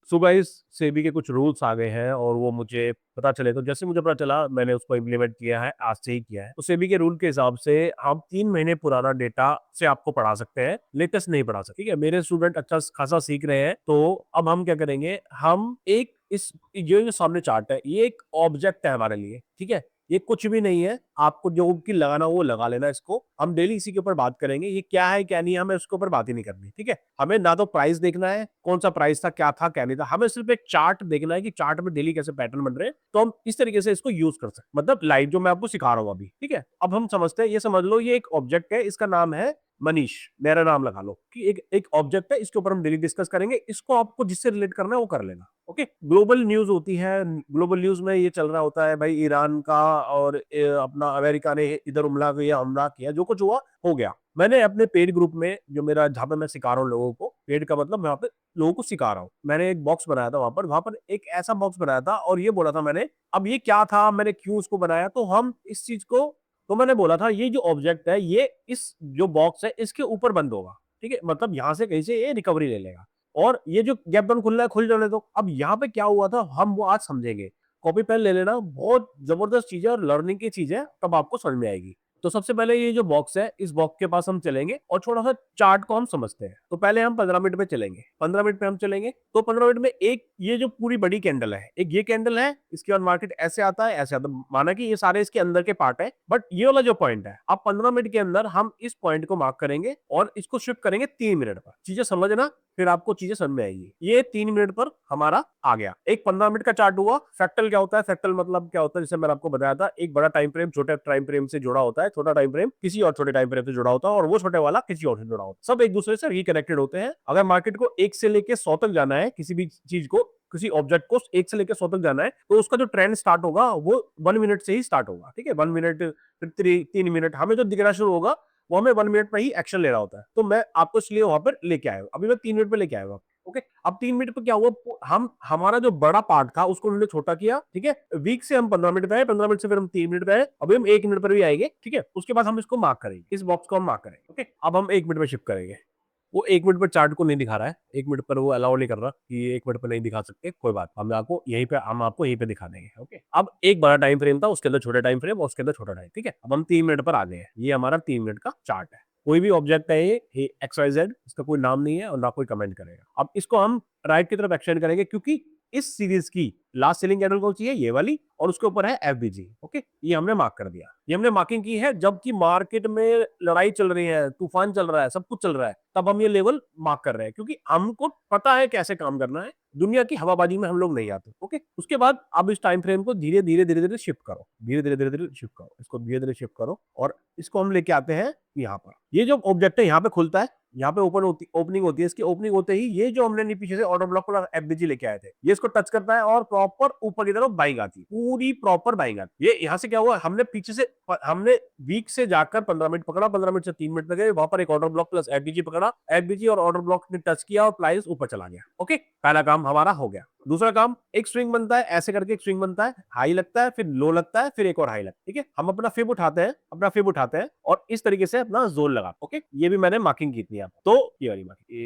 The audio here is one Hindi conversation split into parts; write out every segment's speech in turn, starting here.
सो गाइस, सेबी के कुछ रूल्स आ गए हैं और वो मुझे पता चले, तो जैसे मुझे पता चला मैंने उसको इम्प्लीमेंट किया है, आज से ही किया है। तो सेबी के रूल के हिसाब से हम 3 महीने पुराना डेटा से आपको पढ़ा सकते हैं, लेटेस्ट नहीं पढ़ा सकते। ठीक है, मेरे स्टूडेंट अच्छा खासा सीख रहे हैं, तो अब हम क्या करेंगे, हम एक इस जो सामने चार्ट है, ये एक ऑब्जेक्ट है हमारे लिए। ठीक है, ये कुछ भी नहीं है, आपको जो की लगाना वो लगा लेना। इसको हम डेली इसी के ऊपर बात करेंगे, ये क्या है क्या नहीं है, हमें उसके ऊपर बात ही नहीं करनी। ठीक है, हमें ना तो प्राइस देखना है, कौन सा प्राइस था, क्या था क्या नहीं था, हमें सिर्फ एक चार्ट देखना है कि चार्ट में डेली कैसे पैटर्न बन रहे हैं, तो हम इस तरीके से इसको यूज कर सकते, मतलब लाइव जो मैं आपको सिखा रहा हूं अभी। ठीक है, अब हम समझते हैं, ये समझ लो ये एक ऑब्जेक्ट है, इसका नाम है मनीष, मेरा नाम लगा लो कि एक ऑब्जेक्ट है, इसके ऊपर हम डेली डिस्कस करेंगे। इसको आपको जिससे रिलेट करना है वो कर लेना। ओके, ग्लोबल न्यूज होती है, ग्लोबल न्यूज में ये चल रहा होता है भाई, ईरान का और अपना अमेरिका ने इधर हमला किया, जो कुछ हुआ हो गया। मैंने अपने पेड ग्रुप में, जो मेरा जहां पे मैं सिखा रहा हूँ लोगों को, पेड का मतलब मैं वहां पे लोगों को सिखा रहा हूँ, मैंने एक बॉक्स बनाया था वहां पर एक ऐसा बॉक्स बनाया था और ये बोला था मैंने, अब ये क्या था, मैंने क्यों उसको बनाया, तो हम इस चीज को, तो मैंने बोला था ये जो ऑब्जेक्ट है, ये इस जो बॉक्स है इसके ऊपर बंद होगा। ठीक है, मतलब यहां से कहीं से ये रिकवरी ले लेगा, और ये जो गैप डाउन खुलना है खुल जाने दो। अब यहाँ पे क्या हुआ था हम वो आज समझेंगे। कॉपी पेन ले लेना, बहुत जबरदस्त चीज है और लर्निंग की चीज है, तब आपको समझ में आएगी। तो सबसे पहले ये जो बॉक्स है, इस बॉक्स के पास हम चलेंगे और थोड़ा सा चार्ट को हम समझते हैं। तो पहले हम 15 मिनट में चलेंगे, 15 मिनट में हम चलेंगे, तो 15 मिनट में एक ये जो पूरी बड़ी कैंडल है, एक ये कैंडल है, इसके बाद मार्केट ऐसे आता है ऐसे आता है, माना कि ये सारे इसके अंदर के पार्ट है, बट ये वाला जो पॉइंट है, अब 15 मिनट के अंदर हम इस पॉइंट को मार्क करेंगे और इसको शिफ्ट करेंगे 3 मिनट पर। चीजें समझना, फिर आपको चीजें समझ में आएगी। ये 3 मिनट पर हमारा आ गया, एक 15 मिनट का चार्ट हुआ। फ्रैक्टल क्या होता है, फ्रैक्टल मतलब क्या होता है, जैसे मैंने आपको बताया था, एक बड़ा टाइम फ्रेम छोटे टाइम फ्रेम से जुड़ा होता है, छोटा टाइम फ्रेम किसी और छोटे टाइम फ्रेम से जुड़ा होता है, और वो छोटे वाला किसी और से जुड़ा होता है, सब एक दूसरे से रिकनेक्टेड होते हैं। अगर मार्केट को 1 से लेके 100 तक जाना है, किसी भी चीज को, किसी ऑब्जेक्ट को 1 से लेकर 100 तक जाना है, तो उसका जो ट्रेंड स्टार्ट होगा वो 1 मिनट से ही स्टार्ट होगा। ठीक है, 1 मिनट, फिर 3 मिनट, हमें जो दिखना शुरू होगा वो हमें 1 मिनट में ही एक्शन ले रहा होता है। तो मैं आपको इसलिए वहां पर लेके आया हूं, अभी मैं 3 मिनट पे लेके आया हूं। ओके, अब 3 मिनट पे क्या हुआ, हम हमारा जो बड़ा पार्ट था उसको उन्होंने छोटा किया। ठीक है, वीक से हम 15 मिनट पे आए, 15 मिनट से फिर हम 3 मिनट पे आए, अभी हम 1 मिनट पर भी आएंगे। ठीक है, उसके बाद हम इसको मार्क करेंगे, इस बॉक्स को हम मार्क करेंगे। ओके, अब हम 1 मिनट में शिफ्ट करेंगे। वो 1 मिनट पर चार्ट को नहीं दिखा रहा है, 1 मिनट पर वो अलाउ नहीं कर रहा कि 1 मिनट पर नहीं दिखा सकते, कोई बात, हम आपको यहीं पे दिखा देंगे। ओके, अब एक बड़ा टाइम फ्रेम था, उसके अंदर छोटा टाइम फ्रेम और उसके अंदर छोटा टाइम। ठीक है, अब हम 3 मिनट पर आ गए हैं, ये हमारा 3 मिनट का चार्ट है। कोई भी ऑब्जेक्ट है ये एक्स वाई जेड, इसका कोई नाम नहीं है और ना कोई कमेंट करेगा। अब इसको हम राइट की तरफ एक्सटेंड करेंगे, क्योंकि इस सीरीज की लास्ट सेलिंग कैंडल कौन सी है, ये वाली, और उसके ऊपर है एफबीजी। ओके, ये हमने मार्क कर दिया, ये हमने मार्किंग की है जबकि मार्केट में लड़ाई चल रही है, तूफान चल रहा है, सब कुछ चल रहा है, तब हम ये लेवल मार्क कर रहे हैं, क्योंकि हमको पता है कैसे काम करना है। दुनिया की हवाबाजी में हम लोग नहीं आते। ओके, उसके बाद अब इस टाइम फ्रेम को धीरे धीरे धीरे धीरे शिफ्ट करो, धीरे धीरे शिफ्ट करो, इसको धीरे धीरे शिफ्ट करो, और इसको हम लेके आते हैं यहाँ पर। ये जो ऑब्जेक्ट है यहाँ पे खुलता है, यहाँ पे ओपनिंग होती है, इसकी ओपनिंग होते ही ये जो हमने पीछे से ऑर्डर ब्लॉक और एफबीजी लेके आए थे, ये इसको टच करता है और प्रॉपर ऊपर की तरफ बाइंग आती है, पूरी प्रॉपर बाइंग आती है। ये यहाँ से क्या हुआ, हमने पीछे से, हमने वीक से जाकर 15 मिनट पकड़ा, 15 मिनट से 3 मिनट तक गए, वहां पर एक ऑर्डर ब्लॉक प्लस एफबीजी पकड़ा, एफबीजी और ऑर्डर ब्लॉक ने टच किया और प्राइस ऊपर चला गया। ओके, पहला काम हमारा हो गया। दूसरा काम, एक स्विंग बनता है, ऐसे करके एक स्विंग बनता है, हाई लगता है, फिर लो लगता है, फिर एक और हाई लगता है। ठीक है, हम अपना फिब उठाते हैं और इस तरीके से अपना जोन लगा। ओके, ये भी मैंने मार्किंग की थी यहाँ, तो ये वाली मार्किंग,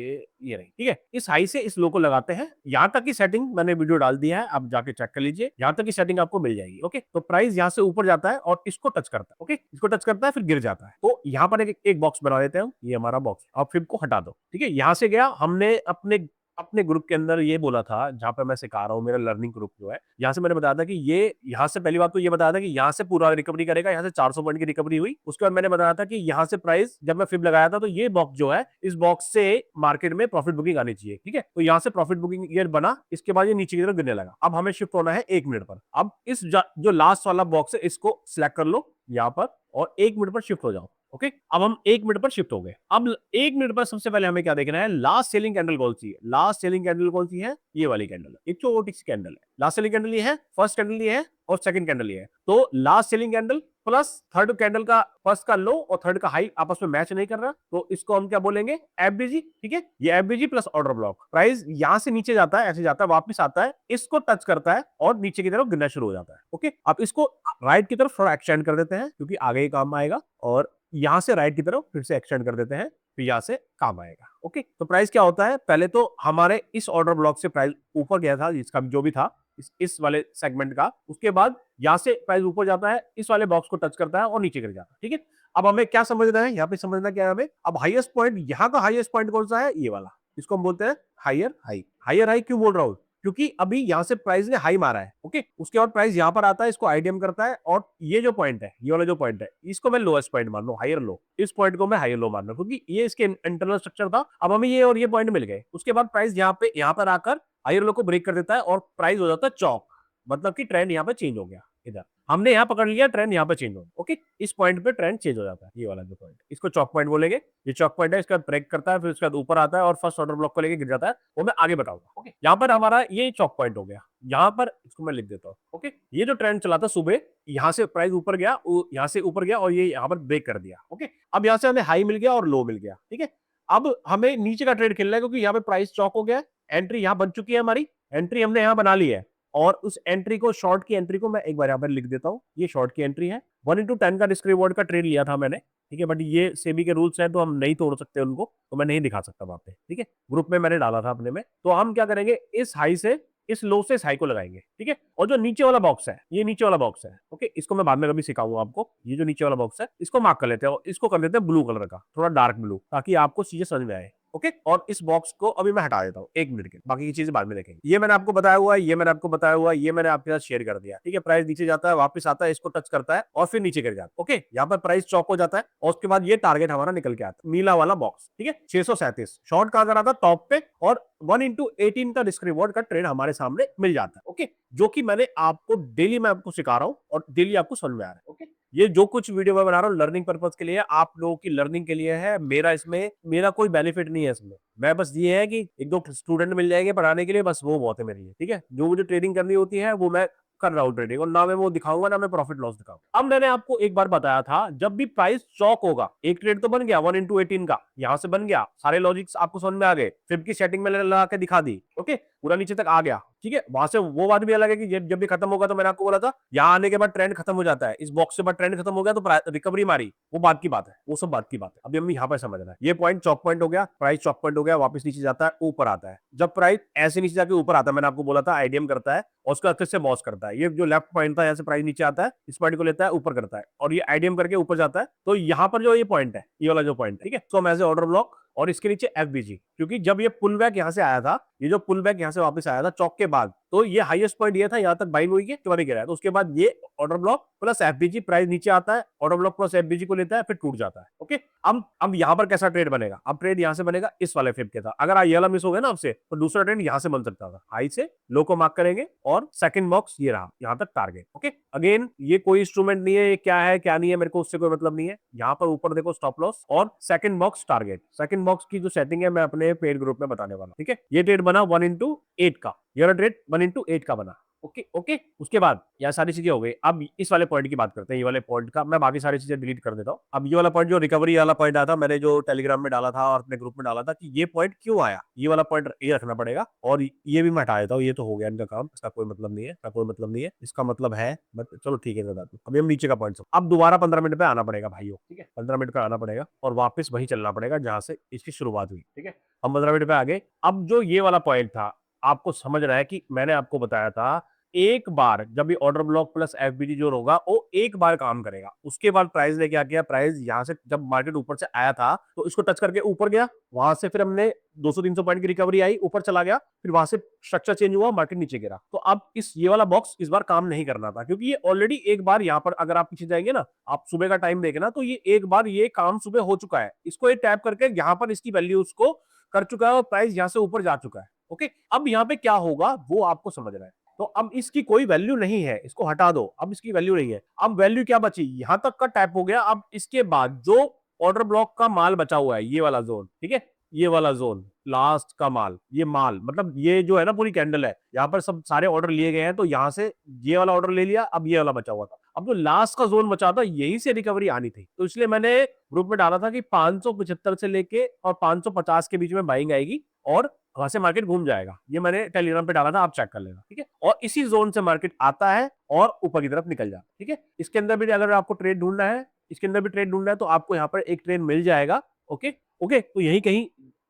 ये रही। ठीक है, इस हाई से इस लो को लगाते हैं, यहाँ तक की सेटिंग मैंने वीडियो डाल दिया है, आप जाके चेक कर लीजिए, यहाँ तक की सेटिंग आपको मिल जाएगी। ओके, तो प्राइस यहाँ से ऊपर जाता है और इसको टच करता है। ओके, इसको टच करता है फिर गिर जाता है, तो यहाँ पर एक बॉक्स बना देते हैं, ये हमारा बॉक्स। अब फिब को हटा दो। ठीक है, यहाँ से गया, हमने अपने अपने ग्रुप के अंदर ये बोला था, जहां पे मैं सिखा रहा हूँ, मेरा लर्निंग ग्रुप जो है, यहाँ से मैंने बताया था कि ये, यहाँ से पहली बात तो ये बताया था कि यहाँ से पूरा रिकवरी करेगा, यहाँ से 400 पॉइंट की रिकवरी हुई। उसके बाद मैंने बताया था कि यहाँ से प्राइस, जब मैं फिब लगाया था, तो ये बॉक्स जो है, इस बॉक्स से मार्केट में प्रॉफिट बुकिंग आनी चाहिए। ठीक है, तो यहाँ से प्रॉफिट बुकिंग ये बना, इसके बाद ये नीचे की तरफ गिरने लगा। अब हमें शिफ्ट होना है 1 मिनट पर। अब इस जो लास्ट वाला बॉक्स है, इसको सिलेक्ट कर लो यहाँ पर और 1 मिनट पर शिफ्ट हो जाओ। ओके, अब हम 1 मिनट पर शिफ्ट हो गए। अब 1 मिनट पर सबसे पहले हमें क्या देखना है, लास्ट सेलिंग कैंडल कौन सी है। लास्ट सेलिंग कैंडल कौन सी है, ये वाली कैंडल है, एक छोटी सी कैंडल है। लास्ट सेलिंग कैंडल ये है, फर्स्ट कैंडल ये है और सेकंड कैंडल ये है। तो last selling candle plus third candle का, फर्स्ट का लो और थर्ड का हाई आपस में मैच नहीं कर रहा, तो इसको हम क्या बोलेंगे, एफबीजी। ठीक है, ये FBG plus order block, price यहां से नीचे जाता है, ऐसे जाता है, वापस आता है, इसको टच करता है और नीचे की तरफ गिरना शुरू हो जाता है। ओके, अब इसको राइट की तरफ थोड़ा एक्सटेंड कर देते हैं, क्योंकि आगे ही काम आएगा, और यहां से राइट की तरफ फिर से एक्सटेंड कर देते हैं, फिर यहाँ से काम आएगा। ओके, तो प्राइस क्या होता है, पहले तो हमारे इस ऑर्डर ब्लॉक से प्राइस ऊपर गया था, जिसका जो भी था इस वाले सेगमेंट का, उसके बाद यहाँ से प्राइस ऊपर जाता है, इस वाले बॉक्स को टच करता है और नीचे गिर जाता है। ठीक है, अब हमें क्या समझना है, यहाँ पे समझना क्या है हमें, अब हाईएस्ट पॉइंट, यहाँ का हाईएस्ट पॉइंट कौन सा है, ये वाला, इसको हम बोलते हैं हायर हाई। हायर हाई क्यों बोल रहा हूं, क्योंकि अभी यहां से प्राइस ने हाई मारा है। ओके, उसके बाद प्राइस यहां पर आता है, इसको आईडीएम करता है, और ये जो पॉइंट है, ये वाला जो पॉइंट है, इसको मैं लोएस्ट पॉइंट मान लू, हायर लो, इस पॉइंट को मैं हायर लो मान लू, क्योंकि ये इसके इंटरनल स्ट्रक्चर था। अब हमें ये और ये पॉइंट मिल गए, उसके बाद प्राइस यहाँ पर आकर हायर लो को ब्रेक कर देता है और प्राइस हो जाता है चौक, मतलब कि ट्रेंड यहाँ पे चेंज हो गया। इधर हमने यहाँ पकड़ लिया, ट्रेंड यहाँ पे चेंज हो गया। ओके, इस पॉइंट पे ट्रेंड चेंज हो जाता है, ये वाला जो पॉइंट, इसको चौक पॉइंट बोलेंगे। ये चौक पॉइंट है, इसका ब्रेक करता है, फिर उसके बाद ऊपर आता है और फर्स्ट ऑर्डर ब्लॉक को लेके गिर जाता है, वो मैं आगे बताऊंगा। ओके, यहाँ पर हमारा ये चौक पॉइंट हो गया, यहाँ पर इसको मैं लिख देता हूँ। ओके, ये जो ट्रेंड चला था सुबह, यहाँ से प्राइस ऊपर गया, यहाँ से ऊपर गया और ये यहाँ पर ब्रेक कर दिया। ओके, अब यहाँ से हमें हाई मिल गया और लो मिल गया। ठीक है, अब हमें नीचे का ट्रेड खेलना है, क्योंकि यहाँ पे प्राइस चौक हो गया, एंट्री यहाँ बन चुकी है, हमारी एंट्री हमने यहाँ बना ली है, और उस एंट्री को, शॉर्ट की एंट्री को मैं एक बार यहाँ पर लिख देता हूँ। ये शॉर्ट की एंट्री है, 1:10 का रिस्क रिवॉर्ड का ट्रेड लिया था मैंने। ठीक है, बट ये सेबी के रूल्स हैं तो हम नहीं तोड़ सकते उनको, तो मैं नहीं दिखा सकता वहां पे। ठीक है, ग्रुप में मैंने डाला था अपने में। तो हम क्या करेंगे, इस हाई से, इस लो से इस हाई को लगाएंगे। ठीक है, और जो नीचे वाला बॉक्स है, ये नीचे वाला बॉक्स है, ओके, इसको मैं बाद में कभी सिखाऊंगा आपको। ये जो नीचे वाला बॉक्स है, इसको मार्क कर लेते हैं, और इसको कर लेते हैं ब्लू कलर का, थोड़ा डार्क ब्लू, ताकि आपको चीजें समझ में आए। ओके, और इस बॉक्स को अभी मैं हटा देता हूँ 1 मिनट के, बाकी की चीजें बाद में देखेंगे। ये मैंने आपको बताया हुआ है, ये मैंने आपको बताया हुआ है, ये मैंने आपके साथ शेयर कर दिया। ठीक है, प्राइस नीचे जाता है, वापस आता है, इसको टच करता है और फिर नीचे गिर जाता है। ओके, यहाँ पर प्राइस चौक हो जाता है, और उसके बाद ये टारगेट हमारा निकल के आता है, नीला वाला बॉक्स। ठीक है, 637 शॉर्ट कहां करा था, टॉप पे, और 1:18 का रिस्क रिवॉर्ड का ट्रेड हमारे सामने मिल जाता है। ओके, जो कि मैंने आपको डेली मैं आपको सिखा रहा हूं और डेली आपको समझ में आ रहा है। ओके, ये जो कुछ वीडियो मैं बना रहा हूँ लर्निंग पर्पज के लिए, आप लोगों की लर्निंग के लिए है। मेरा इसमें, मेरा कोई बेनिफिट नहीं है इसमें। मैं बस ये है कि 1-2 स्टूडेंट मिल जाएंगे पढ़ाने के लिए, बस वो बहुत है मेरे लिए। ठीक है, जो मुझे ट्रेडिंग करनी होती है वो मैं कर रहा हूँ ट्रेडिंग, और ना मैं वो दिखाऊंगा, ना मैं प्रॉफिट लॉस दिखाऊंगा। अब मैंने आपको एक बार बताया था, जब भी प्राइस चौक होगा, एक ट्रेड तो बन गया 1:18 का, यहां से बन गया, सारे लॉजिक्स आपको समझ में आ गए, फिब की सेटिंग में लगा के दिखा दी। ओके, पूरा नीचे तक आ गया। ठीक है, वहां से वो बात भी अलग है कि जब भी खत्म होगा, तो मैंने आपको बोला था यहाँ आने के बाद ट्रेंड खत्म हो जाता है, इस बॉक्स के बाद ट्रेंड खत्म हो गया तो रिकवरी मारी, वो बात की बात है, वो सब बात की बात है। अभी हम यहाँ पर समझ रहे हैं, ये पॉइंट चौक पॉइंट हो गया, प्राइस चौक पॉइंट हो गया, वापस नीचे जाता है, ऊपर आता है। जब प्राइस ऐसे नीचे जाके ऊपर आता है, मैंने आपको बोला था आईडीएम करता है और उसका अच्छे से बॉस करता है। ये जो लेफ्ट पॉइंट था, यहाँ से प्राइस नीचे आता है, इस पॉइंट को लेता है, ऊपर करता है, और ये आईडीएम करके ऊपर जाता है। तो यहाँ पर जो ये पॉइंट है, ये वाला जो पॉइंट है, ठीक है, तो हम एज ए ऑर्डर ब्लॉक, और इसके नीचे एफबीजी, क्योंकि जब ये पुल बैक यहां से आया था, ये जो पुल बैक यहां से वापस आया था चौक के बाद, तो ये हाईएस्ट पॉइंट ये था, यहां तक बाइंग हुई है, तुम्हारे गिरा है, तो उसके बाद ये order block plus FBG, price नीचे आता है, ऑर्डर ब्लॉक प्लस एफबीजी को लेता है, फिर टूट जाता है। ओके, अब यहां पर कैसा ट्रेड बनेगा, अब ट्रेड यहां से बनेगा इस वाले फिब के था। अगर ये वाला मिस हो गया ना आपसे, तो दूसरा ट्रेड यहां से बन सकता था, हाई से लो को मार्क करेंगे, और सेकंड बॉक्स ये रहा, यहां तक टारगेट। ओके, अगेन ये कोई इंस्ट्रूमेंट नहीं है, ये क्या है क्या नहीं है, मेरे को उससे कोई मतलब नहीं है। यहाँ पर ऊपर देखो स्टॉप लॉस और second box target. Second box की जो सेटिंग है मैं अपने पेड ग्रुप में बताने वाला। ठीक है, ये ट्रेड बना 1:8 का, ये ट्रेड 1:8 का बना। ओके ओके, उसके बाद यह सारी चीजें हो गई। अब इस वाले पॉइंट की बात करते हैं, ये वाले पॉइंट का मैं बाकी सारी चीजें डिलीट कर देता हूँ। अब ये वाला पॉइंट जो रिकवरी वाला पॉइंट आया था, मैंने जो टेलीग्राम में डाला था और अपने ग्रुप में डाला था कि ये पॉइंट क्यों आया, ये वाला पॉइंट ये रखना पड़ेगा, और ये भी मैं हटा देता हूँ। ये तो हो गया इनका काम, इसका कोई मतलब नहीं है, इसका कोई मतलब नहीं है, इसका मतलब है, बट चलो ठीक है बता दूं। अभी हम नीचे का पॉइंट, अब दोबारा 15 मिनट पे आना पड़ेगा भाइयों। ठीक है, 15 मिनट पे आना पड़ेगा और वापस वही चलना पड़ेगा जहां से इसकी शुरुआत हुई। ठीक है, हम 15 मिनट पे आ गए। अब जो ये वाला पॉइंट था, आपको समझ रहा है कि मैंने आपको बताया था, एक बार जब भी ऑर्डर ब्लॉक प्लस एफबीजी जो होगा, वो एक बार काम करेगा। उसके बाद प्राइस ने क्या किया, प्राइस यहां से जब मार्केट ऊपर से आया था, तो इसको टच करके ऊपर गया, वहां से फिर हमने 200-300 पॉइंट की रिकवरी आई, ऊपर चला गया, फिर वहां से स्ट्रक्चर चेंज हुआ, मार्केट नीचे गिरा। तो अब ये वाला बॉक्स इस बार काम नहीं करना था, क्योंकि ये ऑलरेडी एक बार यहाँ पर, अगर आप पीछे जाएंगे ना, आप सुबह का टाइम देखना, तो ये एक बार ये काम सुबह हो चुका है। इसको ये टैप करके यहाँ पर इसकी वैल्यू उसको कर चुका है, और प्राइस यहाँ से ऊपर जा चुका है। ओके, अब यहाँ पे क्या होगा वो आपको समझ रहा है। तो अब इसकी कोई वैल्यू नहीं है, इसको हटा दो, अब इसकी वैल्यू नहीं है। अब वैल्यू क्या बची, यहां तक का टैप हो गया। अब इसके बाद जो ऑर्डर ब्लॉक का माल बचा हुआ है, ये वाला जोन, ठीक है, ये वाला जोन, लास्ट का माल, ये माल मतलब ये जो है ना पूरी कैंडल है, यहाँ पर सब सारे ऑर्डर लिए गए हैं, तो यहां से ये वाला ऑर्डर ले लिया, अब ये वाला बचा हुआ था। अब जो लास्ट का जोन बचा था, यहीं से रिकवरी आनी थी, तो इसलिए मैंने ग्रुप में डाला था कि 575 से लेके और 550 के बीच में बाइंग आएगी, और वहां से मार्केट घूम जाएगा। ये मैंने टेलीग्राम पे डाला था, आप चेक कर लेना। ठीक है, और इसी जोन से मार्केट आता है और ऊपर की तरफ निकल जाता है। ठीक है, इसके अंदर भी अगर आपको ट्रेड ढूंढना है, इसके अंदर भी ट्रेड ढूंढना है, तो आपको यहाँ पर एक ट्रेड मिल जाएगा, ओके ओके, तो यही कहीं,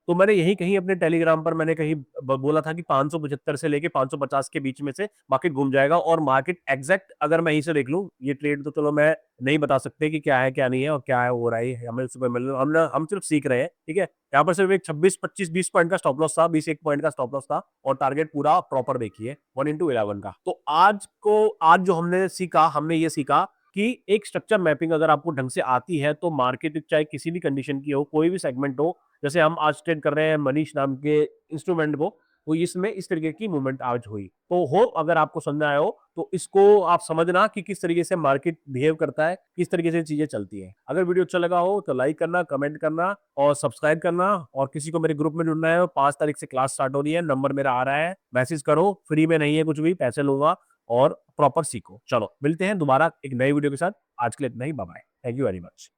तो मैंने यही कहीं अपने टेलीग्राम पर मैंने कहीं बोला था कि 575 से लेके 550 के बीच में से मार्केट घूम जाएगा। और मार्केट एग्जैक्ट अगर मैं यहीं से देख लूं, ये ट्रेड तो चलो मैं नहीं बता सकते कि क्या है क्या नहीं है और क्या है हो रहा है, हमें सुबह मिल हम सिर्फ सीख रहे हैं, ठीक है। यहाँ पर सिर्फ एक 26 25 20 पॉइंट का स्टॉप लॉस था, 21 पॉइंट का स्टॉप लॉस था, और टारगेट पूरा प्रॉपर देखिए 1:11 का। तो आज जो हमने सीखा, हमने ये सीखा कि एक स्ट्रक्चर मैपिंग अगर आपको ढंग से आती है तो मार्केट चाहे किसी भी कंडीशन की हो, कोई भी सेगमेंट हो, जैसे हम आज ट्रेड कर रहे हैं मनीष नाम के इंस्ट्रूमेंट को, तो इसमें इस तरीके की मूवमेंट आज हुई। तो हो अगर आपको समझ आया हो तो इसको आप समझना कि किस तरीके से मार्केट बिहेव करता है, किस तरीके से चीजें चलती है। अगर वीडियो अच्छा लगा हो तो लाइक करना, कमेंट करना और सब्सक्राइब करना। और किसी को मेरे ग्रुप में जुड़ना है, 5 तारीख से क्लास स्टार्ट हो रही है, नंबर मेरा आ रहा है, मैसेज करो, फ्री में नहीं है कुछ भी, पैसे लूंगा और प्रॉपर सीखो। चलो मिलते हैं दोबारा एक नई वीडियो के साथ, आज के लिए इतना ही, bye bye, thank you very much.